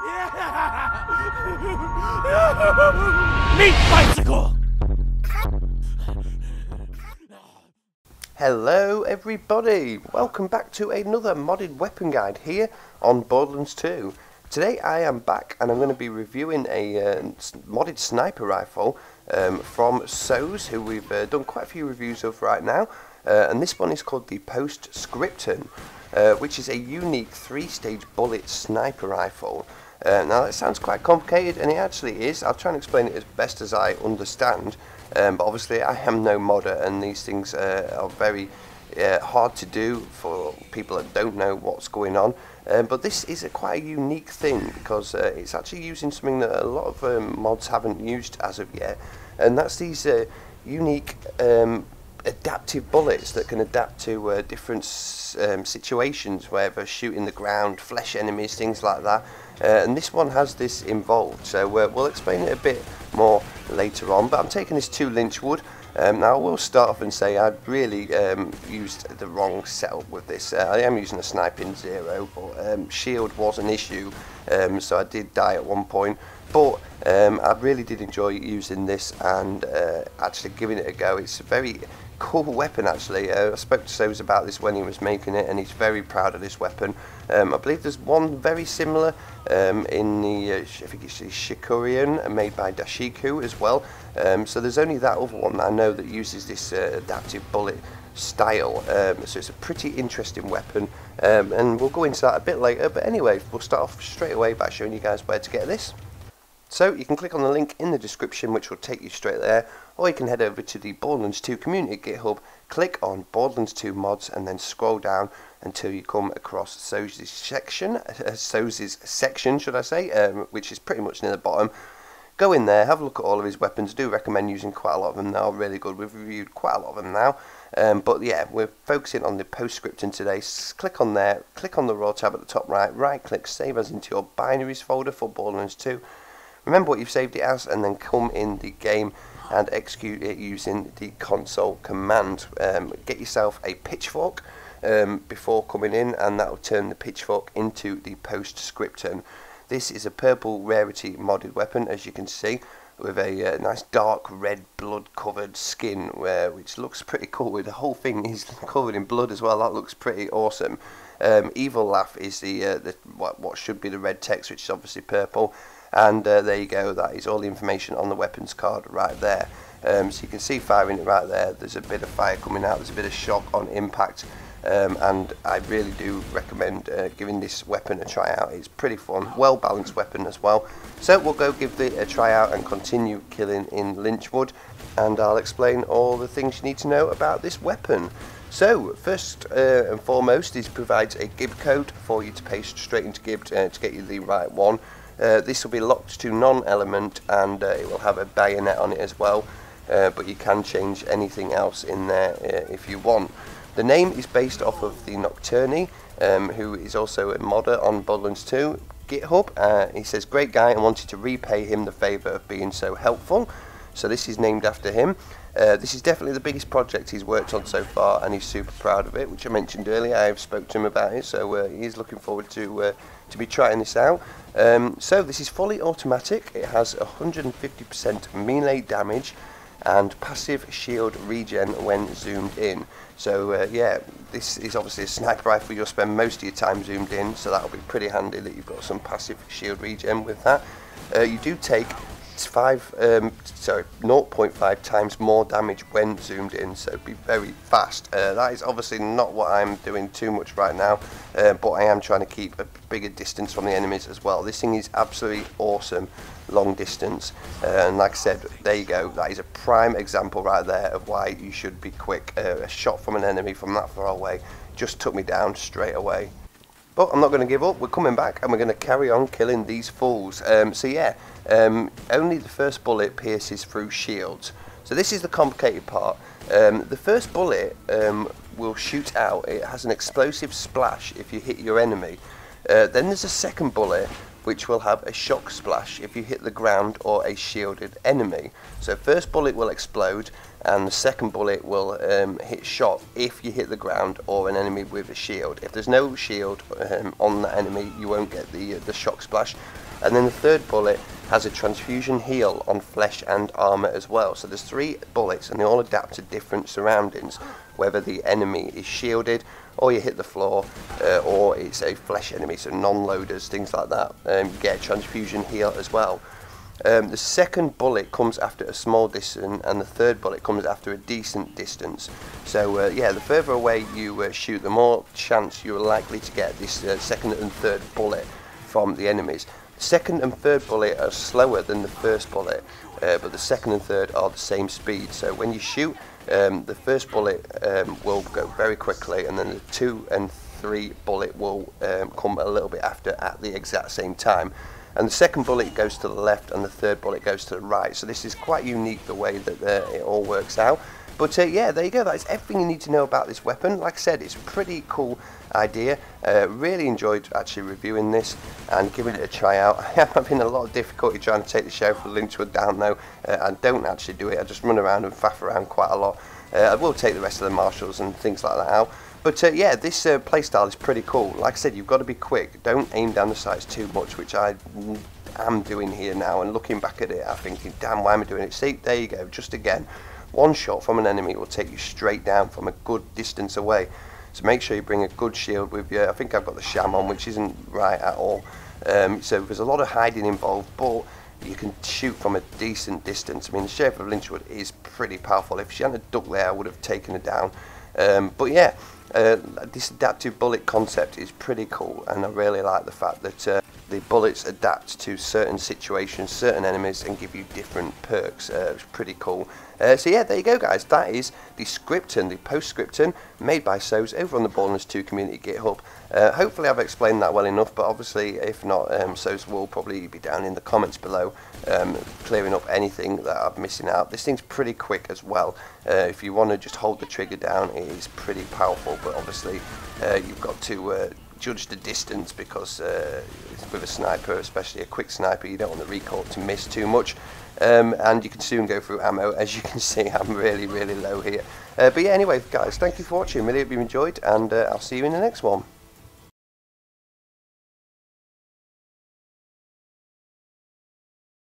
Meat bicycle! Hello everybody, welcome back to another modded weapon guide here on Borderlands 2. Today I am back and I'm going to be reviewing a modded sniper rifle from Soze, who we've done quite a few reviews of right now. And this one is called the Post Scriptum, which is a unique 3-stage bullet sniper rifle. Now that sounds quite complicated, and it actually is. I'll try and explain it as best as I understand. But obviously I am no modder, and these things are very hard to do for people that don't know what's going on. But this is quite a unique thing because it's actually using something that a lot of mods haven't used as of yet, and that's these unique adaptive bullets that can adapt to different situations, whether shooting the ground, flesh enemies, things like that. And this one has this involved, so we'll explain it a bit more later on. But I'm taking this 2 lynchwood. Now I will start off and say I've really used the wrong setup with this. I am using a sniping 0, but shield was an issue, so I did die at one point. But I really did enjoy using this and actually giving it a go. It's a very cool weapon actually. I spoke to Soze about this when he was making it, and he's very proud of this weapon. I believe there's one very similar in the, I think it's the Hyperion, made by Dashiku as well. So there's only that other one that I know that uses this adaptive bullet style. So it's a pretty interesting weapon, and we'll go into that a bit later. But anyway, we'll start off straight away by showing you guys where to get this. So you can click on the link in the description, which will take you straight there, or you can head over to the Borderlands 2 community GitHub, click on Borderlands 2 mods, and then scroll down until you come across Soze's section, should I say, which is pretty much near the bottom. Go in there, have a look at all of his weapons. I do recommend using quite a lot of them. They're really good. We've reviewed quite a lot of them now. But yeah, we're focusing on the Post Scriptum today. Click on there, click on the raw tab at the top right click, save as into your binaries folder for Borderlands 2. Remember what you've saved it as, and then come in the game and execute it using the console command. Get yourself a pitchfork before coming in, and that will turn the pitchfork into the Post Scriptum. This is a purple rarity modded weapon, as you can see, with a nice dark red blood covered skin, which looks pretty cool. The whole thing is covered in blood as well. That looks pretty awesome. Evil Laugh is the what should be the red text, which is obviously purple. And there you go, that is all the information on the weapons card right there. So you can see firing it right there. There's a bit of fire coming out, there's a bit of shock on impact, and I really do recommend giving this weapon a try out. It's pretty fun, well balanced weapon as well. So we'll go give it a try out and continue killing in Lynchwood, and I'll explain all the things you need to know about this weapon. So first and foremost, it provides a Gib code for you to paste straight into Gib to get you the right one. This will be locked to non-element, and it will have a bayonet on it as well, but you can change anything else in there if you want. The name is based off of the Nocturne, who is also a modder on Borderlands 2 GitHub. He says, great guy, and wanted to repay him the favour of being so helpful. So this is named after him. This is definitely the biggest project he's worked on so far, and he's super proud of it, which I mentioned earlier. I have spoke to him about it, so he's looking forward to be trying this out. So this is fully automatic. It has 150% melee damage and passive shield regen when zoomed in. So yeah, this is obviously a sniper rifle. You'll spend most of your time zoomed in, so that'll be pretty handy that you've got some passive shield regen with that. You do take 0.5 times more damage when zoomed in, so be very fast. That is obviously not what I'm doing too much right now, but I am trying to keep a bigger distance from the enemies as well. This thing is absolutely awesome long distance, and like I said, there you go, that is a prime example right there of why you should be quick. A shot from an enemy from that far away just took me down straight away. But I'm not going to give up. We're coming back and we're going to carry on killing these fools. So yeah, only the first bullet pierces through shields. So this is the complicated part. The first bullet will shoot out. It has an explosive splash if you hit your enemy. Then there's a second bullet which will have a shock splash if you hit the ground or a shielded enemy. So first bullet will explode, and the second bullet will hit shock if you hit the ground or an enemy with a shield. If there's no shield on the enemy, you won't get the shock splash. And then the third bullet has a transfusion heal on flesh and armour as well. So there's 3 bullets and they all adapt to different surroundings, whether the enemy is shielded or you hit the floor, or it's a flesh enemy, so non-loaders, things like that. You get a transfusion heal as well. The second bullet comes after a small distance and the third bullet comes after a decent distance. So yeah, the further away you shoot, the more chance you're likely to get this second and third bullet from the enemies. The second and third bullet are slower than the first bullet, but the second and third are the same speed. So when you shoot, the first bullet will go very quickly, and then the 2 and 3 bullet will come a little bit after at the exact same time. And the second bullet goes to the left and the third bullet goes to the right. So this is quite unique, the way that it all works out. But yeah, there you go. That is everything you need to know about this weapon. Like I said, it's a pretty cool idea. Really enjoyed actually reviewing this and giving it a try out. I am having a lot of difficulty trying to take the Sheriff of Lynchwood down though. I don't actually do it. I just run around and faff around quite a lot. I will take the rest of the marshals and things like that out. But yeah, this playstyle is pretty cool. Like I said, you've got to be quick. Don't aim down the sights too much, which I am doing here now. And looking back at it, I'm thinking, damn, why am I doing it? See, there you go. Just again, one shot from an enemy will take you straight down from a good distance away. So make sure you bring a good shield with you. I think I've got the sham on, which isn't right at all. So there's a lot of hiding involved, but you can shoot from a decent distance. I mean, the Sheriff of Lynchwood is pretty powerful. If she hadn't ducked there, I would have taken her down. But yeah, this adaptive bullet concept is pretty cool, and I really like the fact that the bullets adapt to certain situations, certain enemies, and give you different perks. It's pretty cool. So yeah, there you go, guys. That is the Scriptum, the Post Scriptum, made by Soze over on the Borderlands 2 community GitHub. Hopefully I've explained that well enough, but obviously if not, Soze will probably be down in the comments below, clearing up anything that I'm missing out. This thing's pretty quick as well. If you want to just hold the trigger down, it is pretty powerful, but obviously you've got to judge the distance, because with a sniper, especially a quick sniper, you don't want the recoil to miss too much. And you can soon go through ammo. As you can see, I'm really low here. But yeah, anyway guys, thank you for watching. Really hope you enjoyed, and I'll see you in the next one.